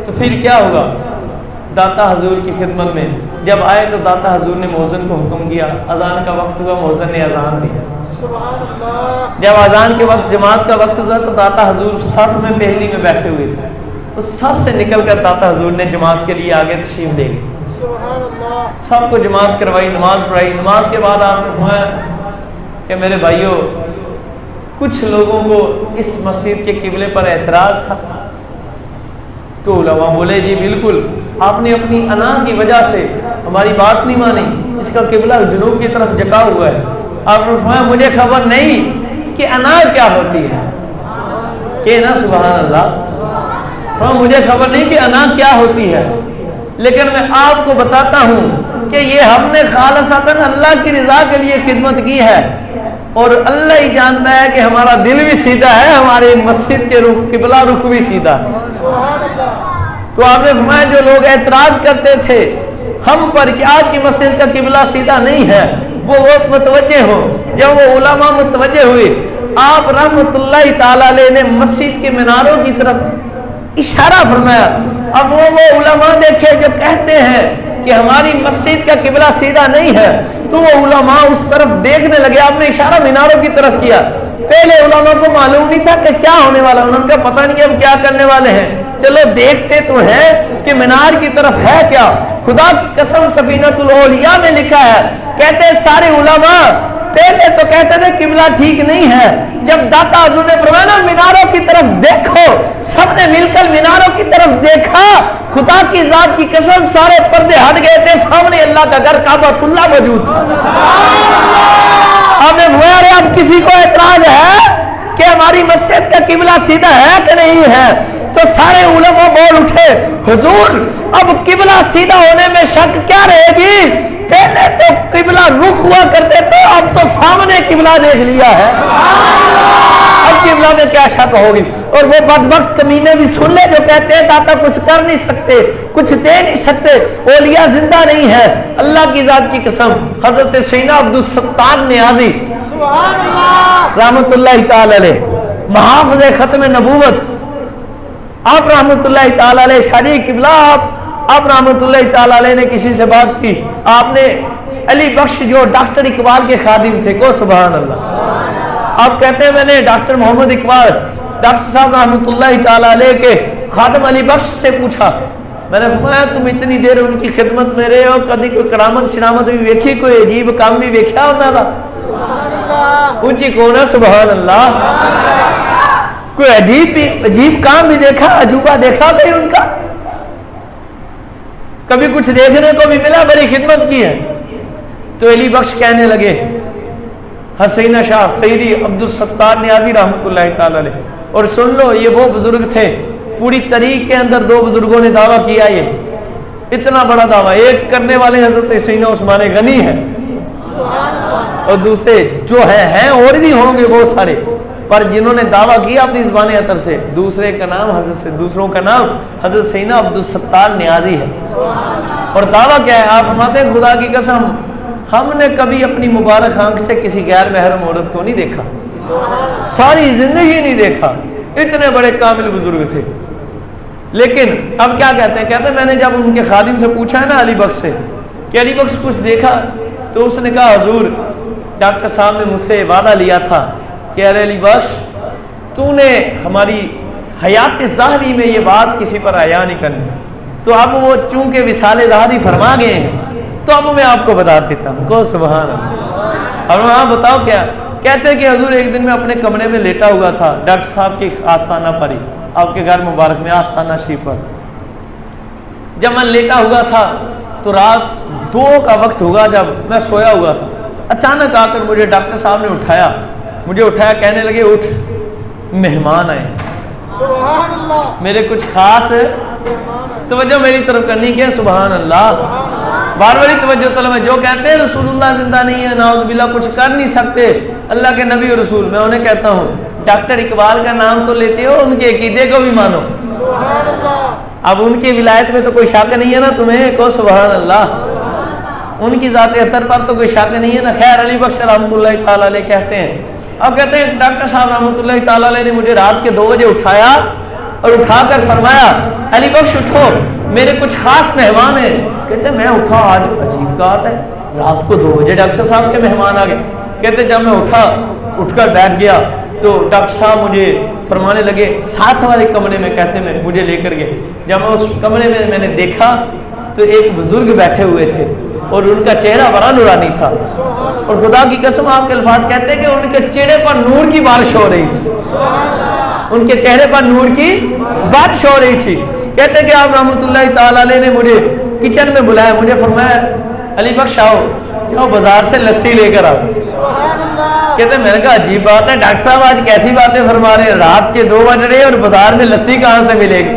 تو پھر کیا ہوگا؟ داتا حضور کی خدمت میں جب آئے تو داتا حضور نے مؤذن کو حکم کیا، اذان کا وقت ہوا، مؤذن نے اذان دی۔ جب اذان کے وقت جماعت کا وقت ہوا تو داتا حضور صف میں پہلی میں بیٹھے ہوئے تھے، اس صف سے نکل کر داتا حضور نے جماعت کے لیے آگے تشریف لے گئے، سب کو جماعت کروائی، نماز پڑھائی۔ نماز کے بعد آپ نے فرمایا کہ میرے بھائیوں، کچھ لوگوں کو اس مسجد کے قبلے پر اعتراض تھا، تو علماء بولے جی بالکل، آپ نے اپنی انا کی وجہ سے ہماری بات نہیں مانی، اس کا قبلہ جنوب کی طرف جھکا ہوا ہے۔ آپ نے فرمایا مجھے خبر نہیں کہ انا کیا ہوتی ہے، کہ نا سبحان اللہ، مجھے خبر نہیں کہ انا کیا ہوتی ہے، لیکن میں آپ کو بتاتا ہوں کہ یہ ہم نے خالصتاً اللہ کی رضا کے لیے خدمت کی ہے، اور اللہ ہی جانتا ہے کہ ہمارا دل بھی سیدھا ہے، ہمارے مسجد کے قبلہ رخ بھی سیدھا ہے۔ تو آپ نے فرمایا جو لوگ اعتراض کرتے تھے ہم پر کہ آپ کی مسجد کا قبلہ سیدھا نہیں ہے، وہ متوجہ ہوں۔ جب وہ علماء متوجہ ہوئے، آپ رحمت اللہ تعالیٰ علیہ نے مسجد کے میناروں کی طرف اشارہ فرمایا۔ اب وہ علماء دیکھے جو کہتے ہیں کہ ہماری مسجد کا قبلہ سیدھا نہیں ہے، تو وہ علماء اس طرف دیکھنے لگے۔ آپ نے اشارہ میناروں کی طرف کیا۔ پہلے علماء کو معلوم نہیں تھا کہ کیا ہونے والا، انہوں نے کہا پتہ نہیں اب کیا کرنے والے ہیں، چلو دیکھتے تو ہیں کہ مینار کی طرف ہے کیا۔ خدا کی قسم سفینۃ الاولیاء میں لکھا ہے، کہتے ہیں سارے علماء پہلے تو کہتے تھے قبلہ ٹھیک نہیں ہے، جب داتا حضور نے فرمایا نا میناروں کی طرف دیکھو، سب نے مل کر میناروں کی طرف دیکھا، خدا کی ذات کی قسم سارے پردے ہٹ گئے تھے، سامنے اللہ کا گھر کعبۃ اللہ موجود تھا۔ آپ نے فرمایا اب کسی کو اعتراض ہے کہ ہماری مسجد کا قبلہ سیدھا ہے کہ نہیں ہے؟ تو سارے علماء بول اٹھے حضور اب قبلہ سیدھا ہونے میں شک کیا رہے گی، پہلے تو قبلہ رخ ہوا کرتے تھے، اب تو سامنے قبلہ دیکھ لیا ہے، اب قبلہ میں کیا شک ہوگی۔ اور وہ بدبخت کمینے بھی سن لے جو کہتے ہیں داتا کچھ کر نہیں سکتے، کچھ دے نہیں سکتے، اولیاء زندہ نہیں ہے۔ اللہ کی ذات کی قسم حضرت سیدنا عبدالستار نیازی رحمت اللہ تعالی علیہ، محافظ ختم نبوت، آپ رحمت اللہ تعالی علیہ شادی قبلہ، آپ رحمت اللہ تعالی علیہ نے کسی سے بات کی، آپ نے علی بخش جو ڈاکٹر اقبال کے خادم تھے، کو سبحان اللہ، آپ کہتے ہیں میں نے ڈاکٹر محمد اقبال ڈاکٹر صاحب رحمت اللہ تعالی علیہ کے خادم علی بخش سے پوچھا، میں نے فرمایا تم اتنی دیر ان کی خدمت میں رہے ہو، کبھی کوئی کرامت شرامت بھی ویکھی، کوئی عجیب کام بھی ویکھیا ہونا تھا؟ اونچی کون ہے سبحان اللہ، کوئی عجیب کام بھی دیکھا، عجوبہ دیکھا کوئی ان کا؟ کبھی کچھ دیکھنے کو بھی ملا؟ بڑی خدمت کی ہے۔ تو علی بخش کہنے لگے حسینہ شاہ سیدی عبدالستار نیازی رحمت اللہ تعالی علیہ، اور سن لو یہ وہ بزرگ تھے، پوری تاریخ کے اندر دو بزرگوں نے دعویٰ کیا، یہ اتنا بڑا دعویٰ، ایک کرنے والے حضرت سیدنا عثمان غنی ہے، اور دوسرے جو ہیں اور بھی ہوں گے بہت سارے، پر جنہوں نے دعویٰ کیا اپنی زبان اطہر سے، دوسروں کا نام حضرت سیدنا عبدالستار نیازی ہے۔ اور دعویٰ کیا ہے؟ آپ فرماتے ہیں خدا کی قسم ہم نے کبھی اپنی مبارک آنکھ سے کسی غیر محرم عورت کو نہیں دیکھا، ساری زندگی نہیں دیکھا، اتنے بڑے کامل بزرگ تھے۔ لیکن اب کیا کہتے ہیں؟ کہتے ہیں میں نے جب ان کے خادم سے پوچھا ہے نا علی بخش سے کہ علی بخش کچھ دیکھا، تو اس نے کہا حضور ڈاکٹر صاحب نے مجھ سے وعدہ لیا تھا کہ ارے علی بخش تو نے ہماری حیات ظاہری میں یہ بات کسی پر عیا نہیں کرنی، تو اب وہ چونکہ وصال ظاہری فرما گئے ہیں تو اب میں آپ کو بتا دیتا ہوں، کو سبحان اللہ۔ اور وہاں بتاؤ کیا کہتے ہیں کہ حضور ایک دن میں اپنے کمرے میں لیٹا ہوا تھا ڈاکٹر صاحب کی آستانہ پر ہی، آپ کے گھر مبارک میں آستانہ شریف پر، جب میں لیٹا ہوا تھا تو رات 2 کا وقت ہوگا، جب میں سویا ہوا تھا، اچانک آ کر مجھے ڈاکٹر صاحب نے اٹھایا، کہنے لگے اٹھ مہمان آئے ہیں، سبحان اللہ، میرے کچھ خاص توجہ میری طرف کرنی کیا؟ سبحان اللہ، بار باری توجہ طلب ہے۔ جو کہتے ہیں رسول اللہ زندہ نہیں ہے، نعوذ باللہ کچھ کر نہیں سکتے اللہ کے نبی اور رسول، میں انہیں کہتا ہوں ڈاکٹر اقبال کا نام تو لیتے ہو، ان کے عقیدے کو بھی مانو، سبحان اللہ، اب ان کی ولایت میں تو کوئی شک نہیں ہے نا تمہیں، کو سبحان اللہ، ان کی ذات اطہر پر تو کوئی شک نہیں ہے نا۔ خیر علی بخش رحمۃ اللہ تعالی علیہ کہتے ہیں، اب کہتے ہیں ڈاکٹر صاحب رحمۃ اللہ تعالی علیہ نے مجھے رات کے 2 بجے اٹھایا اور اٹھا کر فرمایا علی بخش اٹھو میرے کچھ خاص مہمان ہیں. کہتے میں اٹھا, آج عجیب بات ہے رات کو 2 بجے ڈاکٹر صاحب کے مہمان آ گئے. کہتے جب میں اٹھا اٹھ کر بیٹھ گیا تو ڈاکٹر صاحب مجھے فرمانے لگے ساتھ والے کمرے میں, کہتے میں مجھے لے کر گئے. جب میں اس کمرے میں نے دیکھا تو ایک بزرگ بیٹھے ہوئے تھے اور ان کا چہرہ بڑا نورانی تھا, اور خدا کی قسم آپ کے الفاظ کہتے ہیں کہ ان کے چہرے پر نور کی بارش ہو رہی تھی, ان کے چہرے پر نور کی بارش ہو رہی تھی. کہتے کہ آپ رحمۃ اللہ تعالی علیہ نے مجھے کچن میں بلایا, مجھے فرمایا علی بخش آؤ جاؤ بازار سے لسی لے کر آؤ. کہتے میں نے کہا عجیب بات ہے ڈاکٹر صاحب آج کیسی باتیں فرما رہے ہیں, رات کے 2 بج رہے ہیں اور بازار میں لسی کہاں سے ملے گی.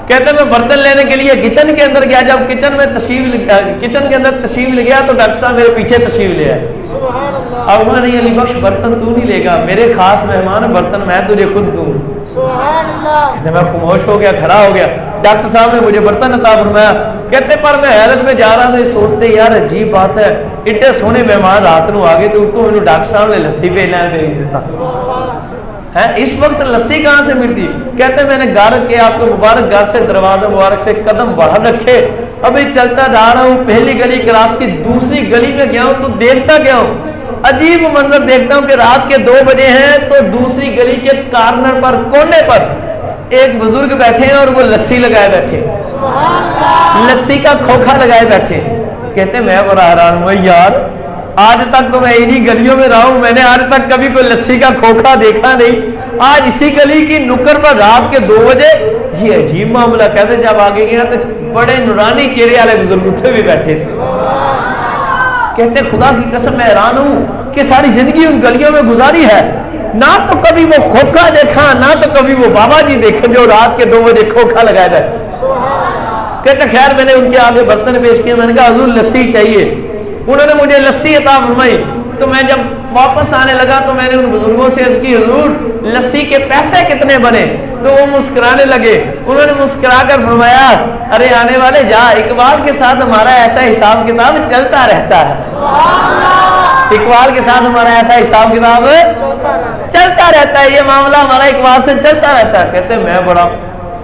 کہتے میں برتن لینے کے لیے کچن کے اندر گیا, جب کچن کے اندر تشریف لے گیا تو ڈاکٹر صاحب میرے پیچھے تشریف لے آئے. اب وہ نہیں علی بخش برتن تو نہیں لے گا, میرے خاص مہمان برتن میں تجھے خود دوں گا. کہتے میں خاموش ہو گیا, کھڑا ہو گیا. ڈاکٹر صاحب نے مجھے برتن عطا فرمایا. کہتے پر میں حیرت میں جا رہا تھا, سوچتے یار عجیب بات ہے ایڈے سونے مہمان رات نو آ گئے تو انہوں ڈاکٹر صاحب نے لسی بھیجنا بھیج دیتا ہے, اس وقت لسی کہاں سے ملتی. کہتے میں نے گھر کے آپ کو مبارک گھر سے دروازہ مبارک سے قدم بڑھا رکھے, ابھی چلتا جا رہا ہوں, پہلی گلی کراس کی دوسری گلی میں گیا ہوں تو دیکھتا گیا ہوں عجیب منظر دیکھتا ہوں کہ رات کے 2 بجے ہیں تو دوسری گلی کے کارنر پر کونے پر ایک بزرگ بیٹھے ہیں اور وہ لسی لگائے بیٹھے, لسی کا کھوکھا لگائے بیٹھے. کہتے میں بڑا حیران ہوں یار آج تک تو میں انہی گلیوں میں رہا ہوں, میں نے آج تک کبھی کوئی لسی کا کھوکھا دیکھا نہیں, آج اسی گلی کی نکڑ پر رات کے 2 بجے یہ عجیب معاملہ. کہتے جب آگے گیا تو بڑے نورانی چہرے والے بزرگ اتنے بھی بیٹھے سے. کہتے خدا کی قسم میں حیران ہوں کہ ساری زندگی ان گلیوں میں گزاری ہے, نہ تو کبھی وہ کھوکھا دیکھا نہ تو کبھی وہ بابا جی دیکھے جو رات کے 2 بجے کھوکھا لگائے بیٹھے. کہتے خیر میں نے ان کے آگے برتن پیش کیا, میں نے کہا حضور لسی چاہیے. انہوں نے مجھے لسی عطا فرمائی. تو میں جب واپس آنے لگا تو میں نے ان بزرگوں سے عرض کی حضور لسی کے پیسے کتنے بنے. تو وہ مسکرانے لگے, انہوں نے مسکرا کر فرمایا ارے آنے والے جا, اقبال کے ساتھ ہمارا ایسا حساب کتاب چلتا رہتا ہے. اقبال کے ساتھ ہمارا ایسا حساب کتاب چلتا رہتا ہے, یہ معاملہ ہمارا اقبال سے چلتا رہتا ہے. کہتے میں بڑا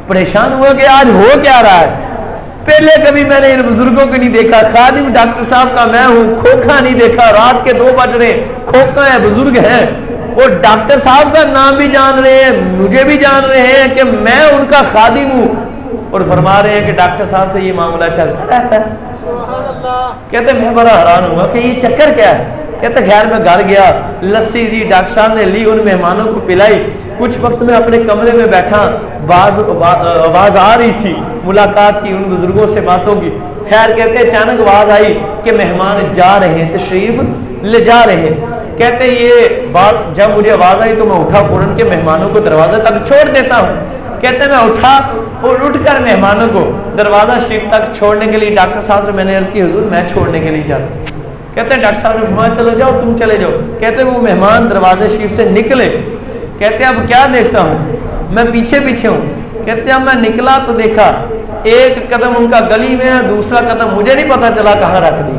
پریشان ہوا کہ آج ہو کیا رہا ہے, پہلے کبھی میں نے ان بزرگوں کو نہیں دیکھا, خادم ڈاکٹر صاحب کا میں ہوں, کھوکھا نہیں دیکھا, رات کے 2 بج رہے, کھوکھا ہے, بزرگ ہیں, اور ڈاکٹر صاحب کا نام بھی جان رہے ہیں, مجھے بھی جان رہے ہیں کہ میں ان کا خادم ہوں, اور فرما رہے ہیں کہ ڈاکٹر صاحب سے یہ معاملہ چلتا رہتا ہے. کہتے میں بڑا حیران ہوا کہ یہ چکر کیا ہے. کہتے خیر میں گھر گیا, لسی دی, ڈاکٹر صاحب نے لی, ان مہمانوں کو پلائی. کچھ وقت میں اپنے کمرے میں بیٹھا, آواز آ رہی تھی ملاقات کی, ان بزرگوں سے باتوں کی. خیر کہتے اچانک آواز آئی کہ مہمان جا رہے ہیں, تشریف لے جا رہے ہیں. کہتے یہ بات جب مجھے آواز آئی تو میں اٹھا فوراً کے مہمانوں کو دروازے تک چھوڑ دیتا ہوں. کہتے میں اٹھا اور اٹھ کر مہمانوں کو دروازہ شریف تک چھوڑنے کے لیے ڈاکٹر صاحب سے میں نے عرض کی حضور میں چھوڑنے کے لیے جاتا ہوں. کہتے ڈاکٹر صاحب نے فرمایا چلو جاؤ, تم چلے جاؤ. کہتے وہ مہمان دروازے شریف سے نکلے. کہتے اب کیا دیکھتا ہوں, میں پیچھے پیچھے ہوں. کہتے اب میں نکلا تو دیکھا ایک قدم ان کا گلی میں ہے, دوسرا قدم مجھے نہیں پتا چلا کہاں رکھ دی.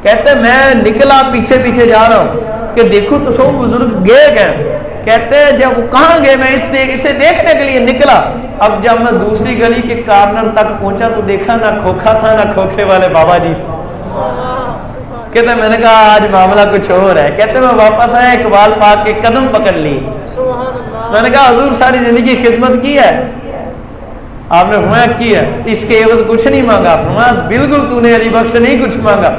کہتے میں نکلا پیچھے پیچھے جا رہا ہوں کہ دیکھو تو سو بزرگ گئے گئے. کہتے جب وہ کہاں گئے, میں اسے دیکھنے کے لیے نکلا. اب جب میں دوسری گلی کے کارنر تک پہنچا تو دیکھا نہ کھوکھا تھا نہ کھوکھے والے بابا جی تھے. کہتے میں نے کہا آج معاملہ کچھ اور ہے. کہتے میں واپس آیا, اقبال پاک کے قدم پکڑ لی. میں نے کہا حضور ساری زندگی خدمت کی ہے. آپ نے فرمایا کی ہے, اس کے عوض کچھ نہیں مانگا. فرمایا بالکل تو نے علی بخش نہیں کچھ مانگا.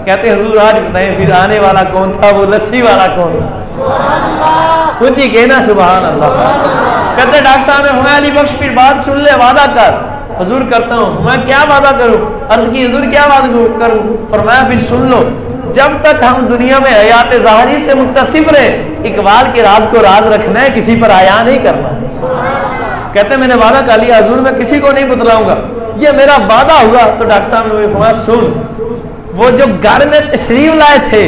کہتے حضور آج بتائیں پھر آنے والا کون تھا, وہ لسی والا کون تھا. کچھ ہی کہنا سبحان اللہ. کہتے ڈاکٹر صاحب نے فرمایا علی بخش پھر بات سن لے, وعدہ کر. حضور کرتا ہوں. فرمایا کیا وعدہ کروں. عرض کی حضور کیا وعدہ کروں. فرمایا پھر سن لو, جب تک ہم دنیا میں حیات ظاہری سے متصف رہے اقبال کے راز کو راز رکھنا ہے, کسی پر حیا نہیں کرنا. کہتے میں نے وعدہ کر لیا حضور میں کسی کو نہیں بتلاؤں گا, یہ میرا وعدہ ہوا. تو ڈاکٹر صاحب نے فرمایا سن, وہ جو گھر میں تشریف لائے تھے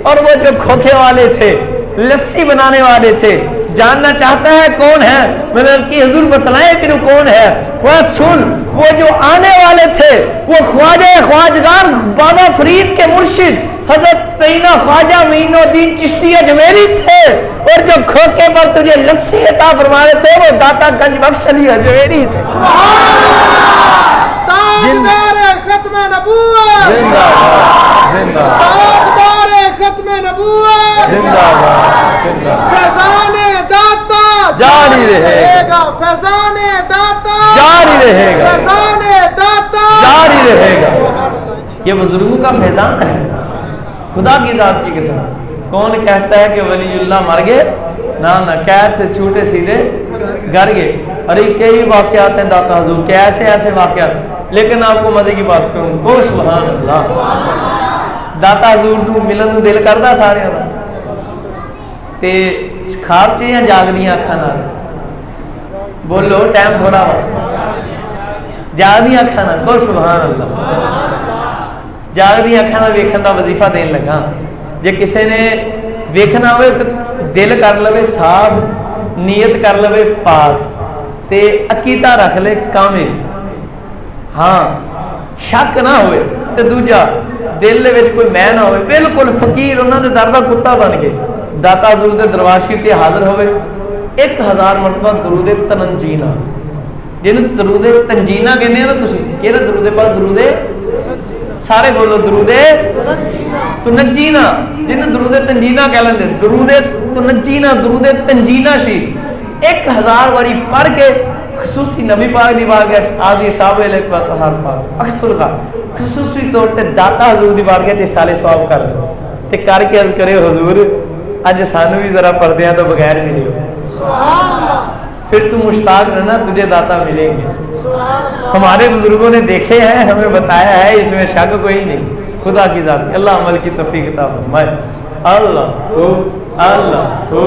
اور وہ جو کھوکھے والے تھے, لسی بنانے والے تھے, جاننا چاہتا ہے کون ہے. میں نے کی حضور بتلائیں پھر وہ کون ہے. وہ سن, وہ جو آنے والے تھے وہ خواجہ خواجگان بابا فرید کے مرشد حضرت سیدنا خواجہ معین الدین چشتی اجمیری تھے، اور جو کھوکے پر تجھے لسی عطا فرما رہے تھے وہ داتا گنج بخش علی اجمیری تھے۔ تاجدار ختم نبوت، زندہ باد، زندہ باد، تاجدار ختم نبوت، زندہ باد، زندہ باد، فیضان داتا جاری رہے گا، فیضان داتا جاری رہے گا، فیضان داتا جاری رہے گا۔ یہ بزرگوں کا فیضان ہے، خدا کی ذات کی قسم۔ کون کہتا ہے کہ ولی اللہ مر گئے؟ نہ نہ، قید سے چھوٹے سیدھے گھر گئے۔ ارے کئی واقعات ہیں داتا حضور کے، ایسے ایسے واقعات، لیکن آپ کو مزے کی بات کروں کو سبحان اللہ، داتا حضور تو ملن تو دل کردا سارے دا تے خواب چ یا جاگدیاں اکھاں نال؟ بولو ٹائم تھوڑا وا، جاگدیاں اکھاں نال کو سبحان اللہ، جاگدیاں اکھاں نال ویکھن دا وظیفہ دین لگا۔ جے کسے نے ویکھنا ہوئے تو دل کر لوے صاف، نیت کر لوے پاک، تے عقیدہ رکھ لے کامل، ہاں شک نہ ہوئے، تے دوجا دل دے وچ کوئی میں نہ ہوئے، بالکل فقیر انہاں دے در دا کتا بن کے داتا حضور دے دربار شریف تے حاضر ہوئے، 1000 مرتبہ درود تنجینا، جنوں درود تنجینا کہنے ہیں نا تسی، کہڑا درود پاک؟ درود سارے بولو، درود تنجینا، جنوں درود تنجینا کہہ لیندے، درود تنجینا، درود تنجینا شریف 1000 واری پڑھ کے خصوصی نبی پاک دی بارگاہ آدھی صاحب علیہ وسلم پاک اکثر کا خصوصی طور تے داتا حضور دی بارگاہ تے سالے ثواب کر دو تے کر کے عرض کرے حضور اج سانو بھی ذرا پردیاں تو بغیر ملے ہو، سبحان اللہ، پھر تو مشتاق رہنا، تجھے داتا ملیں گے۔ ہمارے بزرگوں نے دیکھے ہیں، ہمیں بتایا ہے، اس میں شک کوئی نہیں۔ خدا کی ذات، اللہ عمل کی توفیق عطا فرمائے۔ اللہ ہو، اللہ ہو۔